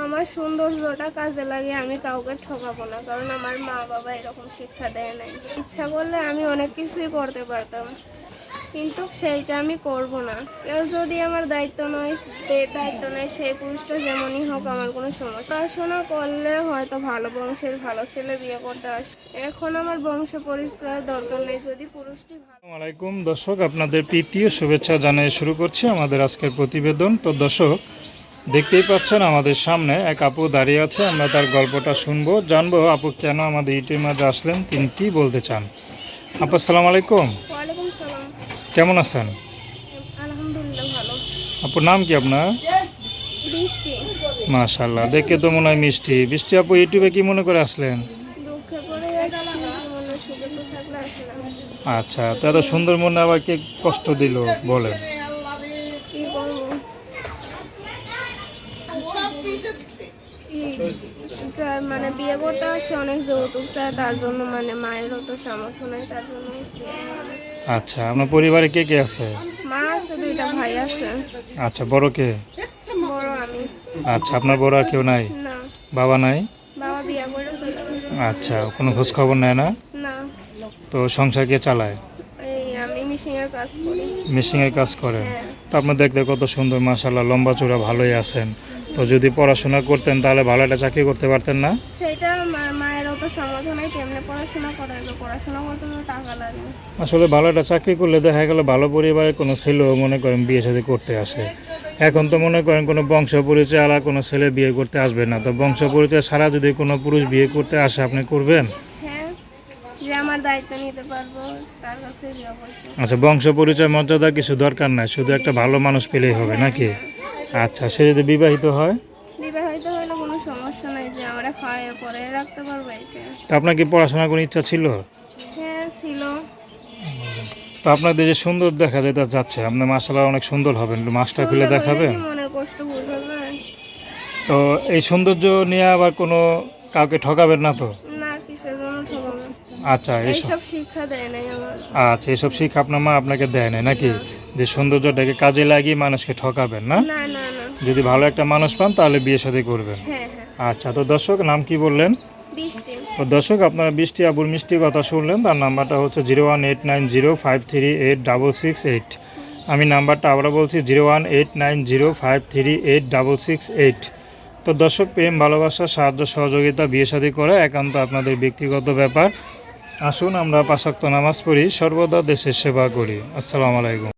আমার সৌন্দর্যটা কাজে লাগিয়ে আমি কাউকে ঠকাবো না, কারণ আমার মা বাবা এরকম শিক্ষা দেয় নাই। ইচ্ছা করলে আমি অনেক কিছুই করতে পারতাম, কিন্তু সেইটা আমি করব না। কেউ যদি আমার দায়িত্ব নেয়, সেই পুরুষটা যেমনই হোক আমার কোনো সমস্যা। পড়াশোনা করলে হয়তো ভালো বংশের ভালো ছেলে বিয়ে করতে আসে। এখন আমার বংশ পরিচয়ের দরকার নেই, যদি পুরুষটি ভালো। আসসালামু আলাইকুম দর্শক, আপনাদের প্রীতীয় শুভেচ্ছা জানিয়ে শুরু করছি আমাদের আজকের প্রতিবেদন। তো দর্শক, দেখতেই পাচ্ছেন আমাদের সামনে এক আপু দাঁড়িয়ে আছে। আমরা তার গল্পটা শুনবো, জানবো আপু কেন আমাদের ইউটিউবের মাঝে আসলেন, তিনি কি বলতে চান। আপু আসসালামু আলাইকুম। ওয়ালাইকুম সালাম। কেমন আছেন? আলহামদুলিল্লাহ ভালো। আপুর নাম কি আপনার? বৃষ্টি। মাশাআল্লাহ, দেখে তো মনে হয় মিষ্টি। বৃষ্টি আপু ইউটিউবে কি মনে করে আসলেন? দুঃখে পড়ে আসছি, মনে সুখে তো থাকলে আসলাম। আচ্ছা, তো এত সুন্দর মনে আবার কে কষ্ট দিল বলেন? কি বলবো, যার মানে বিয়ে করতে আসে অনেক যৌতুক চায়, তার জন্য মানে মায়েরও তো সামর্থ্য নেই, তার জন্য আচ্ছা, আপনার পরিবারে কে কে আছে? মা আছে, দুইটা ভাই আছে। আচ্ছা, বড় কে? বড় আমি। আচ্ছা, আপনার বড় আর কেউ নাই? না, বাবা নাই? বাবা বিয়ে করে চলে গেছে। আচ্ছা, কোনো খোঁজ খবর নেয় না? না, তো সংসার কে চালায়? এই আমি মিশিং এর কাজ করি। মেশিনের কাজ করেন? হ্যাঁ। তো আপনি দেখতে কত সুন্দর, মাশাআল্লাহ, লম্বা চূড়া, ভালোই আছেন। তো যদি পড়াশোনা করতেন তাহলে ভালো একটা চাকরি করতে পারতেন না? সেটা মায়েরও তো সামর্থ্য নেই, কেমনে পড়াশোনা করাইলো, পড়াশোনা করতে তো টাকা লাগে। আসলে ভালো একটা চাকরি করলে দেখা গেল ভালো পরিবারের কোনো ছেলেও মনে করেন বিয়ে শাদী করতে আসে। এখন তো মনে করেন কোনো বংশ পরিচয় আলা কোনো ছেলে বিয়ে করতে আসবে না। তো বংশ পরিচয় ছাড়া যদি কোনো পুরুষ বিয়ে করতে আসে, আপনি করবেন? হ্যাঁ, যে আমার দায়িত্ব নিতে পারবো তার কাছে বিয়ে করতে। আচ্ছা, বংশ পরিচয় মর্যাদা কিছু দরকার নাই, শুধু একটা ভালো মানুষ পেলেই হবে নাকি? আচ্ছা, সে যদি বিবাহিত হয়? বিবাহিত হলে কোনো সমস্যা নাই, যে আমরা খাওয়াই পরে রাখতে পারবো এটা। তো আপনার কি পড়াশোনার কোনো ইচ্ছা ছিল? হ্যাঁ ছিল। তো আপনাদের যে সুন্দর দেখা যেতে যাচ্ছে, আপনি মাশাআল্লাহ অনেক সুন্দর হবেন, একটু মাস্কটা খুলে সুন্দর হলে দেখাবেন? কি মনের কষ্ট বোঝা যায়? তো এই সৌন্দর্য নিয়ে আবার কোনো কাউকে ঠকাবেন না তো? না, কিসের জন্য ঠকাবো? আচ্ছা, এইসব শিক্ষা দেয় নাই আমার। আচ্ছা, এসব শিক্ষা আপনার মা আপনাকে দেয় নাই নাকি? যে সৌন্দর্যটাকে কাজে লাগিয়ে মানুষকে ঠকাবেন না? না না না। যদি ভালো একটা মানুষ পান তাহলে বিয়ে শাদী করবেন। হ্যাঁ হ্যাঁ। আচ্ছা, তো দর্শক, নাম কি বললেন? বৃষ্টি। তো দর্শক, আপনারা বৃষ্টি আবুর মিষ্টি কথা শুনলেন। তার নাম্বারটা হচ্ছে 01890538668। আমি নাম্বারটা আবার বলছি, 01890538668। তো দর্শক, প্রেম ভালোবাসা সাহায্য সহযোগিতা বিয়ে শাদী করা একান্ত আপনাদের ব্যক্তিগত ব্যাপার। আসুন আমরা 5 ওয়াক্ত নামাজ পড়ি, সর্বদা দেশের সেবা করি। আসসালামু আলাইকুম।